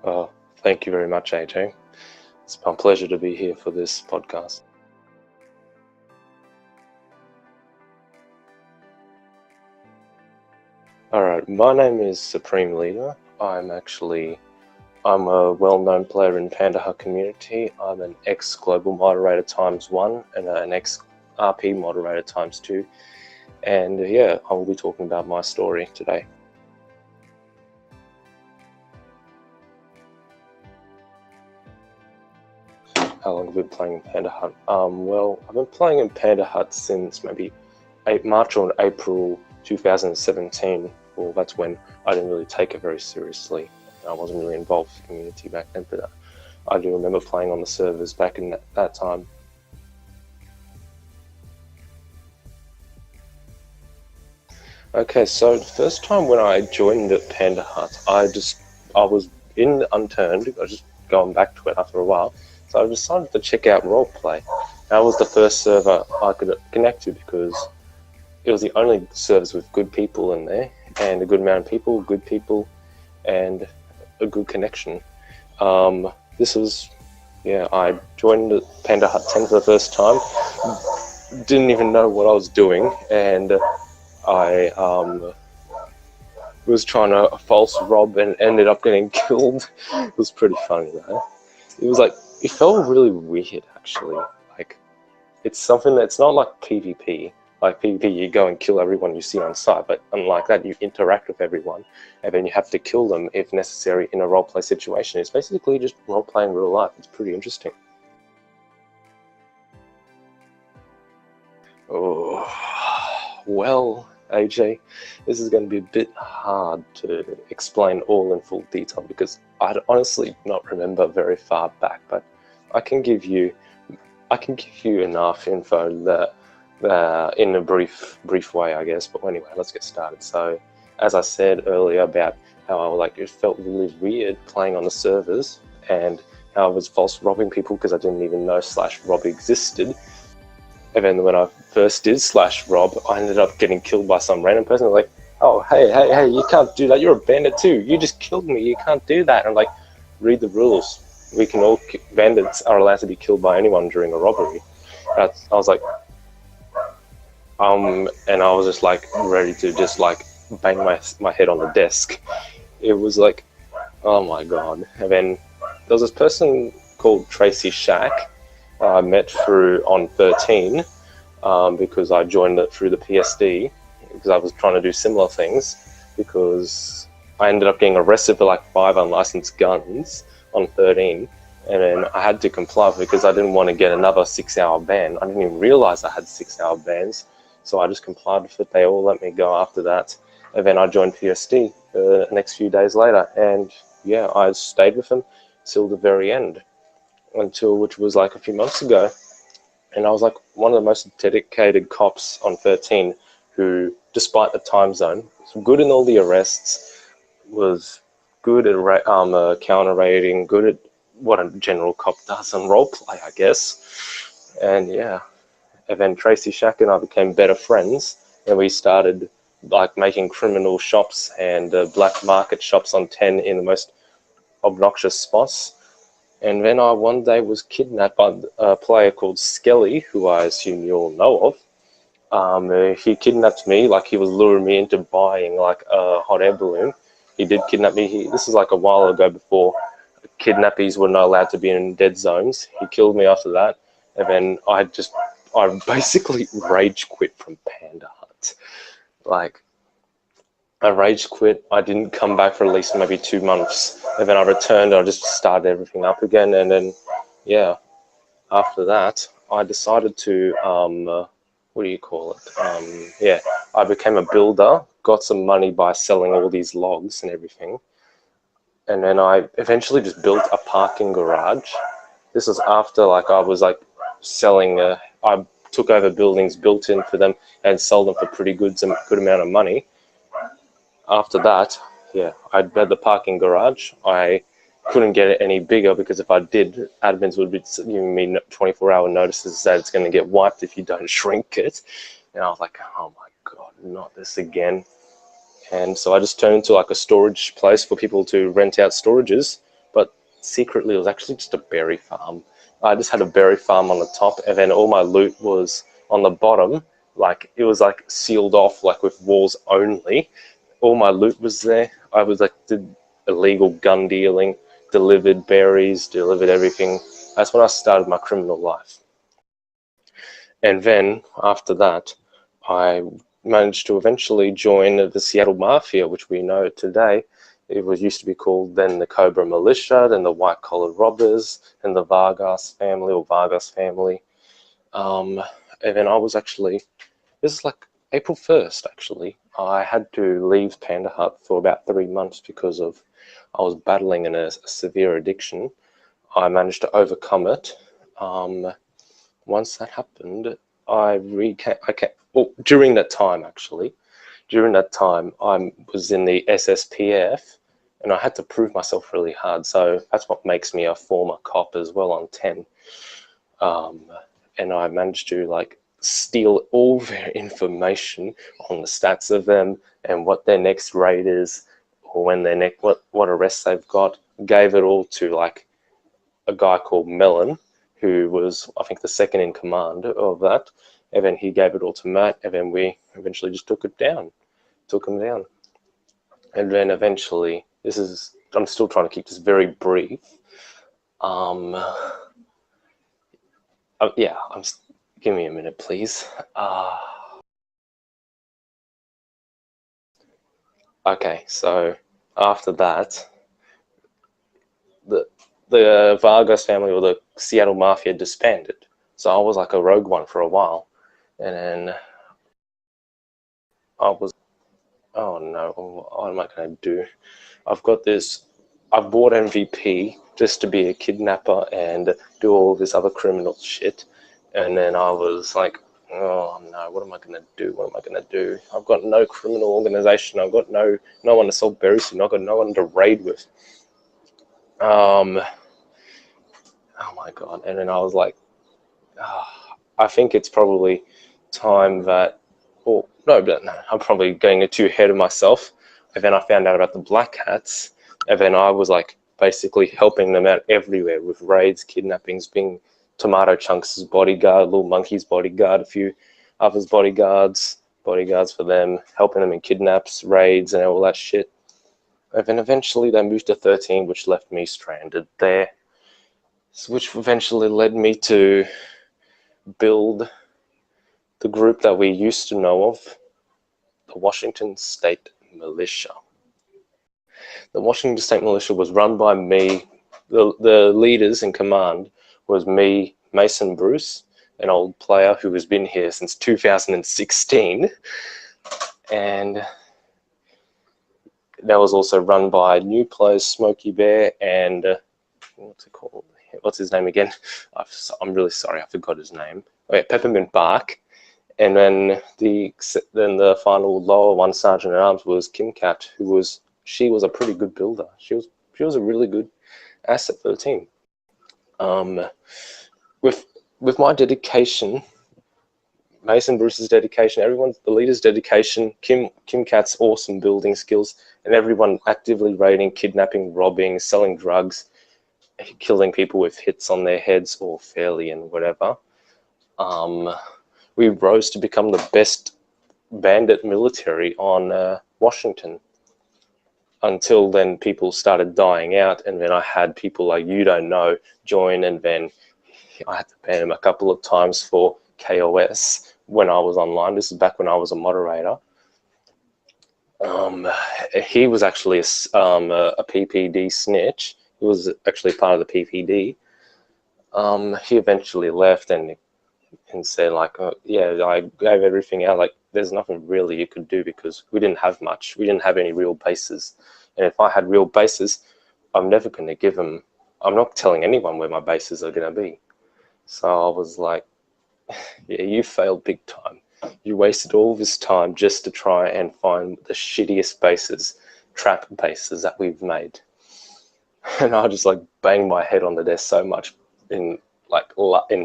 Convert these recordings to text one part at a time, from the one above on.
Thank you very much, AJ. It's my pleasure to be here for this podcast. Alright, my name is Supreme Leader. I'm a well-known player in Pandahut community. I'm an ex-Global Moderator ×1 and an ex-RP Moderator ×2. And yeah, I will be talking about my story today. How long have I been playing in Pandahut? Well, I've been playing in Pandahut since maybe March or April 2017. Well, that's when I didn't really take it very seriously. I wasn't really involved in the community back then, but I do remember playing on the servers back in that time. Okay, so the first time when I joined at Pandahut, I was in Unturned. I was just going back to it after a while, so I decided to check out roleplay. That was the first server I could connect to because it was the only servers with good people in there, and a good amount of people, good people, and a good connection. I joined Pandahut 10 for the first time, didn't even know what I was doing, and I was trying to false rob and ended up getting killed. It was pretty funny though. It felt really weird actually. Like, it's something that's not like PvP. Like PvP, you go and kill everyone you see on site, but unlike that, you interact with everyone, and then you have to kill them if necessary in a roleplay situation. It's basically just role-playing real life. It's pretty interesting. Oh, well, AJ, this is going to be a bit hard to explain all in full detail because I honestly do not remember very far back, but I can give you enough info that in a brief way, I guess. But anyway, let's get started. So, as I said earlier about how it felt really weird playing on the servers and how I was false robbing people because I didn't even know /rob existed. And then when I first did /rob, I ended up getting killed by some random person. Like, oh, hey, you can't do that. You're a bandit too. You just killed me. You can't do that. And read the rules. Bandits are allowed to be killed by anyone during a robbery. I was like, and I was just ready to just bang my head on the desk. It was like, oh my god. And then there was this person called Tracy Shack I met on 13 because I joined it through the PSD because I was trying to do similar things because I ended up getting arrested for 5 unlicensed guns on 13, and then I had to comply because I didn't want to get another 6-hour ban. I didn't even realize I had 6-hour bans, so I just complied with it. They all let me go after that, and then I joined PSD the next few days later, and yeah, I stayed with them till the very end, which was a few months ago. And I was one of the most dedicated cops on 13 who, despite the time zone, was good in all the arrests, was good at counter raiding, good at what a general cop does on roleplay, I guess. And yeah, and then Tracy Shack and I became better friends, and we started making criminal shops and black market shops on 10 in the most obnoxious spots. And then I one day was kidnapped by a player called Skelly, who I assume you all know of. He kidnapped me, he was luring me into buying a hot air balloon. He did kidnap me. This is a while ago, before kidnappees were not allowed to be in dead zones. He killed me after that, and then I basically rage quit from Pandahut. I rage quit. I didn't come back for at least maybe 2 months, and then I returned. I just started everything up again, and then yeah, after that I decided to I became a builder, got some money by selling all these logs and everything, and then I eventually just built a parking garage. This was after I was selling. I took over buildings, built in for them, and sold them for pretty good amount of money. After that, yeah, I had the parking garage. I couldn't get it any bigger because if I did, admins would be giving me 24-hour notices that it's going to get wiped if you don't shrink it. And I was like, oh my god, not this again. And so I just turned into a storage place for people to rent out storages. But secretly it was actually just a berry farm. I just had a berry farm on the top, and then all my loot was on the bottom. Like, it was like sealed off, like with walls only. All my loot was there. I was like, did illegal gun dealing, delivered berries, delivered everything. That's when I started my criminal life. And then after that, I managed to eventually join the Seattle Mafia, which we know today. It was used to be called then the Cobra Militia, then the White Collar Robbers, and the Vargas family. And then I was actually, this is like April 1st actually, I had to leave Pandahut for about 3 months because I was battling in a severe addiction. I managed to overcome it. Once that happened, during that time I was in the SSPF, and I had to prove myself really hard. So that's what makes me a former cop as well on 10. And I managed to like steal all their information on the stats of them and what their next raid is, or when their what arrests they've got. Gave it all to like a guy called Melon, who was, I think, the second in command of that. And then he gave it all to Matt, and then we eventually just took him down. And then eventually, I'm still trying to keep this very brief. Yeah, give me a minute, please. Okay, so after that, the Vargas family, or the Seattle Mafia, disbanded. So I was like a rogue one for a while. And then I was, oh no, what am I going to do? I've bought MVP just to be a kidnapper and do all this other criminal shit. And then I was like, oh no, what am I going to do? I've got no criminal organization. I've got no one to sell berries to. I've got no one to raid with. Oh my God. And then I was like, I think it's probably time that, I'm probably getting too ahead of myself. And then I found out about the Black Hats, and then I was like basically helping them out everywhere with raids, kidnappings, being Tomato Chunks' bodyguard, Little Monkey's bodyguard, a few others' bodyguards for them, helping them in kidnaps, raids, and all that shit. And then eventually they moved to 13, which left me stranded there, which eventually led me to build the group that we used to know of, the Washington State Militia. The Washington State Militia was run by me. The leaders in command was me, Mason Bruce, an old player who has been here since 2016. And that was also run by new players, Smokey Bear, and what's it called? What's his name again? I'm really sorry, I forgot his name. Oh yeah, Peppermint Bark. And then the final lower one, Sergeant at Arms, was Kim Cat, she was a pretty good builder. She was a really good asset for the team. With my dedication, Mason Bruce's dedication, the leader's dedication, Kim Cat's awesome building skills, and everyone actively raiding, kidnapping, robbing, selling drugs, killing people with hits on their heads or fairly and whatever. We rose to become the best bandit military on Washington. Until then, people started dying out, and then I had people like You Don't Know join, and then I had to ban him a couple of times for KOS when I was online. This is back when I was a moderator. He was actually a PPD snitch. He was actually part of the PPD. He eventually left and said like, yeah, I gave everything out. Like, there's nothing really you could do because we didn't have much. We didn't have any real bases. And if I had real bases, I'm never going to give them. I'm not telling anyone where my bases are going to be. So I was like, yeah, you failed big time. You wasted all this time just to try and find the shittiest bases, trap bases that we've made. And I just like banged my head on the desk so much in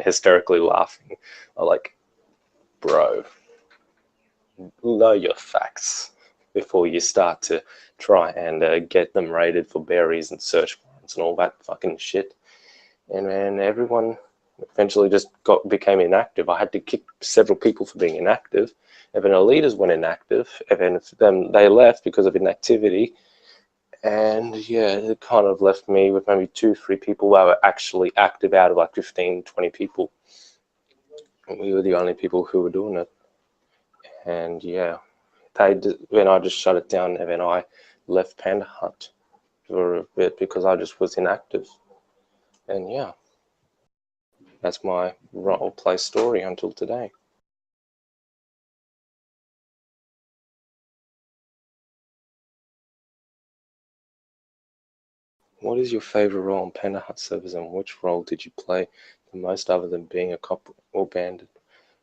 hysterically laughing. I'm like, bro, know your facts before you start to try and get them raided for berries and search for them. accounts and all that fucking shit. And then everyone eventually just became inactive. I had to kick several people for being inactive. And then the leaders went inactive, and then they left because of inactivity. And yeah, it kind of left me with maybe 2-3 people that were actually active out of like 15-20 people. And we were the only people who were doing it. And yeah, then I just shut it down, and then I left Pandahut for a bit because I just was inactive. And yeah, that's my role play story until today. What is your favorite role on Pandahut Servers, and which role did you play the most other than being a cop or bandit?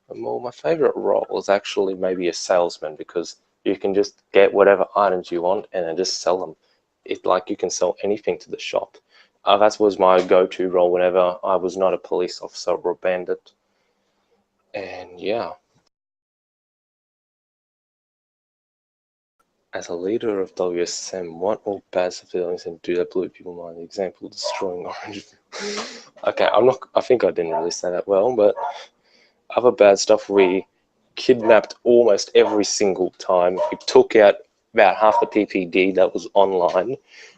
Well, my favorite role is actually maybe a salesman, because you can just get whatever items you want and then just sell them. It's like you can sell anything to the shop. That was my go-to role whenever I was not a police officer or a bandit. And yeah. As a leader of WSM, what all bad civilians and do that blue people mind? Example, destroying Orangeville. Okay, I think I didn't really say that well, but other bad stuff, we kidnapped almost every single time. We took out about half the PPD that was online.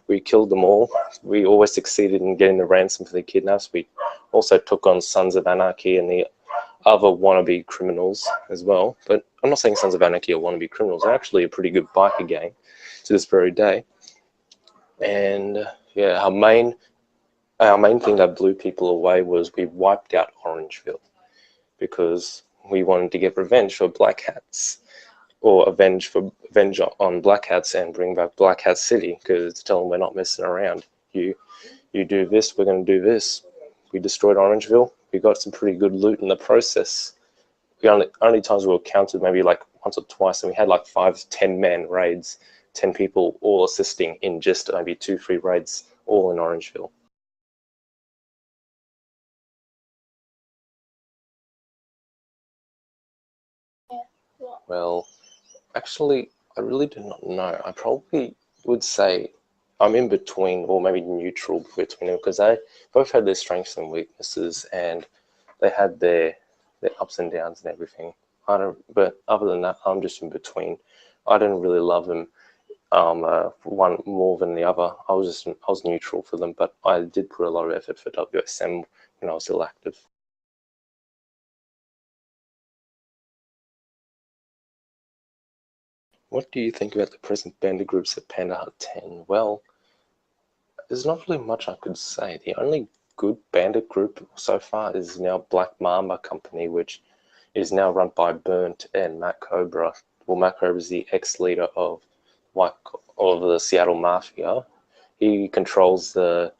We killed them all. We always succeeded in getting the ransom for the kidnaps. We also took on Sons of Anarchy and the other wannabe criminals as well. But I'm not saying Sons of Anarchy are wannabe criminals. They're actually a pretty good biker gang to this very day. And yeah, our main thing that blew people away was we wiped out Orangeville, because we wanted to get revenge for Black Hats, or avenge on Black Hats and bring back Black Hat City, because to tell them we're not messing around. You do this, we're going to do this. We destroyed Orangeville. We got some pretty good loot in the process. We only times we were counted maybe like once or twice, and we had like 5-10 man raids, 10 people all assisting in just maybe 2-3 raids, all in Orangeville. Well, actually, I really do not know. I probably would say I'm in between, or maybe neutral between them, because they both had their strengths and weaknesses, and they had their ups and downs and everything. But other than that, I'm just in between. I didn't really love them one more than the other. I was neutral for them, but I did put a lot of effort for WSM when I was still active. What do you think about the present bandit groups at Pandahut 10? Well, there's not really much I could say. The only good bandit group so far is now Black Mamba Company, which is now run by Burnt and Matt Cobra. Well, Matt Cobra is the ex-leader of the Seattle Mafia. He controls the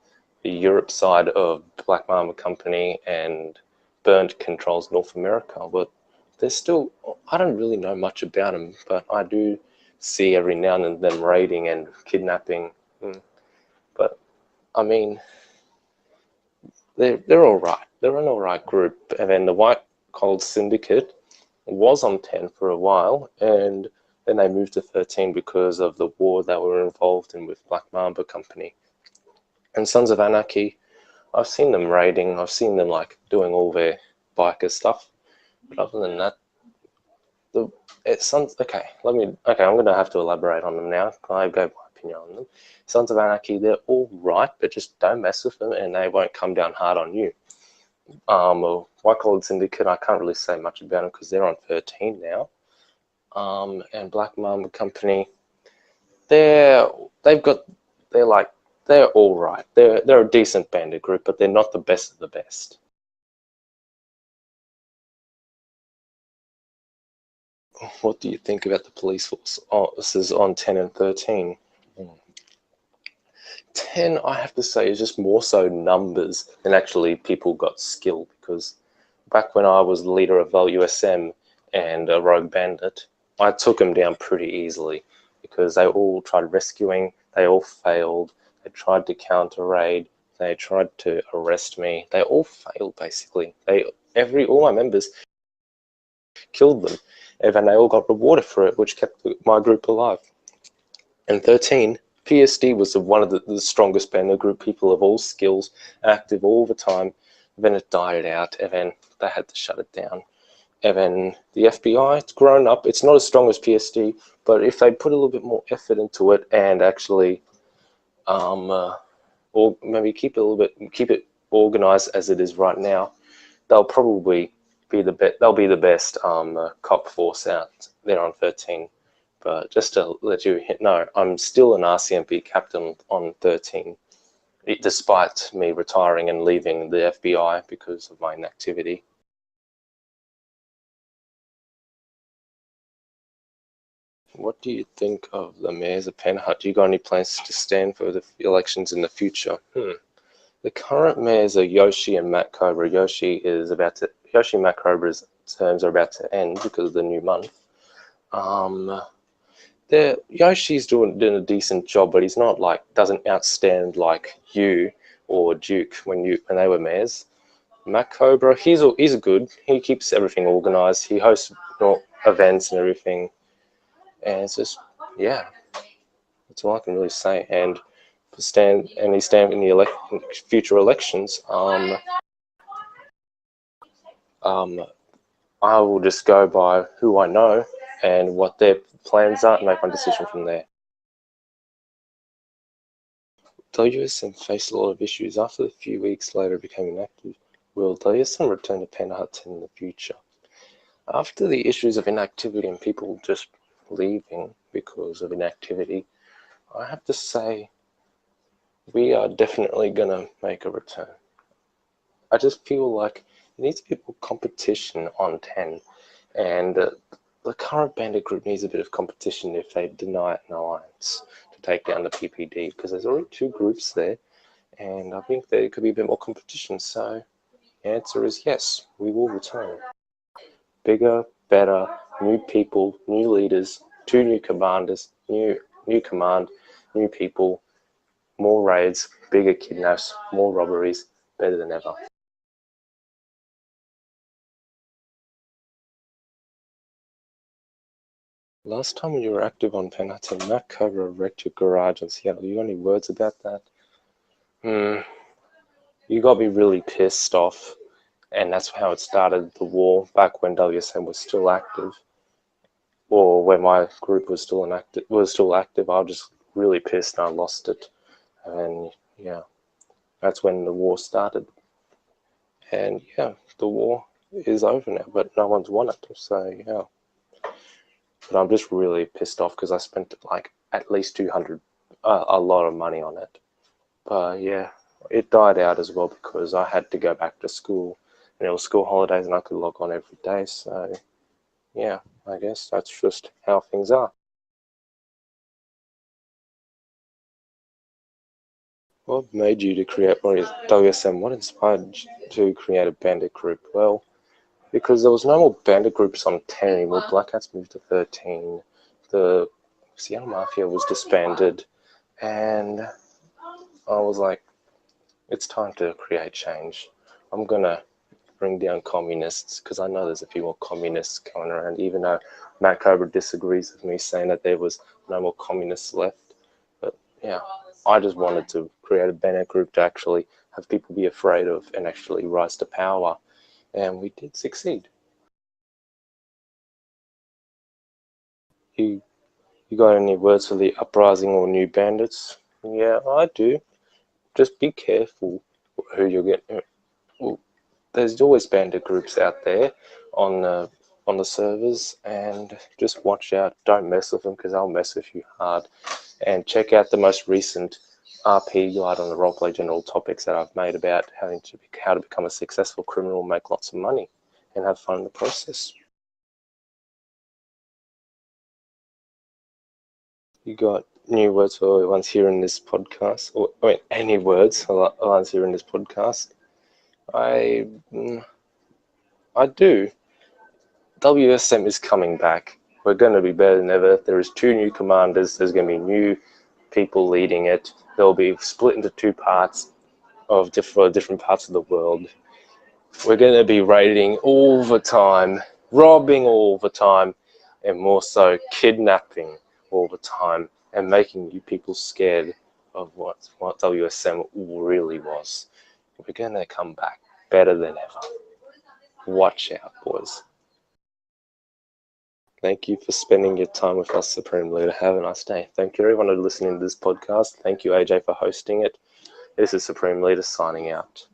Europe side of Black Mamba Company, and Burnt controls North America. But there's still, I don't really know much about them, but I do see every now and then them raiding and kidnapping. But I mean, they're all right. They're an all right group. And then the White Cold Syndicate was on 10 for a while, and then they moved to 13 because of the war that we were involved in with Black Mamba Company. And Sons of Anarchy, I've seen them raiding. I've seen them like doing all their biker stuff. But other than that, I'm gonna have to elaborate on them now. I gave my opinion on them. Sons of Anarchy, they're all right, but just don't mess with them, and they won't come down hard on you. White Collared Syndicate, I can't really say much about them because they're on 13 now. And Black Mamba Company, they're all right. They're a decent bandit group, but they're not the best of the best. What do you think about the police force officers on 10 and 13? 10, I have to say, is just more so numbers than actually people got skill, because back when I was the leader of LUSM and a rogue bandit, I took them down pretty easily because they all tried rescuing, they all failed, they tried to counter raid, they tried to arrest me, they all failed basically. All my members killed them, and then they all got rewarded for it, which kept my group alive. And 13, PSD was one of the strongest Bandit group, people of all skills, active all the time. And then it died out, and then they had to shut it down. And then the FBI, it's grown up. It's not as strong as PSD, but if they put a little bit more effort into it and actually, or maybe keep it organized as it is right now, they'll probably be the best. They'll be the best cop force out there on 13. But just to let you know, I'm still an RCMP captain on 13, despite me retiring and leaving the FBI because of my inactivity. What do you think of the mayors of Pandahut? Do you got any plans to stand for the elections in the future? The current mayors are Yoshi and Matt Cobra. Yoshi and Matt Cobra's terms are about to end because of the new month. Yoshi's doing a decent job, but he's not doesn't outstand like you or Duke when they were mayors. Matt Cobra, he's good. He keeps everything organized. He hosts events and everything. And it's just, yeah, that's all I can really say. And he's standing in the future elections. I will just go by who I know and what their plans are and make my decision from there. WSM faced a lot of issues. After a few weeks later it became inactive. Will WSM return to Pandahut in the future? After the issues of inactivity and people just leaving because of inactivity, I have to say we are definitely going to make a return. I just feel like there needs to be more competition on 10, and the current Bandit group needs a bit of competition if they deny an alliance to take down the PPD, because there's already 2 groups there, and I think there could be a bit more competition. So the answer is yes, we will return. Bigger, better, new people, new leaders, 2 new commanders, new command, new people, more raids, bigger kidnaps, more robberies, better than ever. Last time you were active on Pandahut, Matt Cobra wrecked your garage in Seattle. You got any words about that? You got me really pissed off, and that's how it started, the war, back when WSM was still active, or when my group was still active. I was just really pissed and I lost it, and yeah, that's when the war started. And yeah, the war is over now, but no one's won it, so yeah. But I'm just really pissed off because I spent at least 200, a lot of money on it. But yeah, it died out as well because I had to go back to school, and it was school holidays and I could log on every day. So yeah, I guess that's just how things are. What made you to create WSM? What inspired you to create a Bandit group? Well, because there was no more Bandit groups on 10 anymore. Black Hats moved to 13. The Seattle Mafia was disbanded. And I was like, it's time to create change. I'm going to bring down communists, because I know there's a few more communists going around, even though Matt Cobra disagrees with me saying that there was no more communists left. But yeah, I just wanted to create a Bandit group to actually have people be afraid of and actually rise to power. And we did succeed. You got any words for the uprising or new bandits? Yeah, I do. Just be careful who you're getting. Well, there's always bandit groups out there on the servers, and just watch out. Don't mess with them, because they'll mess with you hard. And check out the most recent RP guide on the roleplay general topics that I've made about how to become a successful criminal, make lots of money, and have fun in the process. You got new words for the ones here in this podcast? Or, I mean, any words for the ones here in this podcast? I do. WSM is coming back. We're going to be better than ever. There is 2 new commanders. There's going to be new people leading it. They'll be split into 2 parts of different parts of the world. We're going to be raiding all the time, robbing all the time, and more so kidnapping all the time. and making you people scared of what WSM really was. We're going to come back better than ever. Watch out, boys. Thank you for spending your time with us, Supreme Leader. Have a nice day. Thank you, everyone, for listening to this podcast. Thank you, AJ, for hosting it. This is Supreme Leader signing out.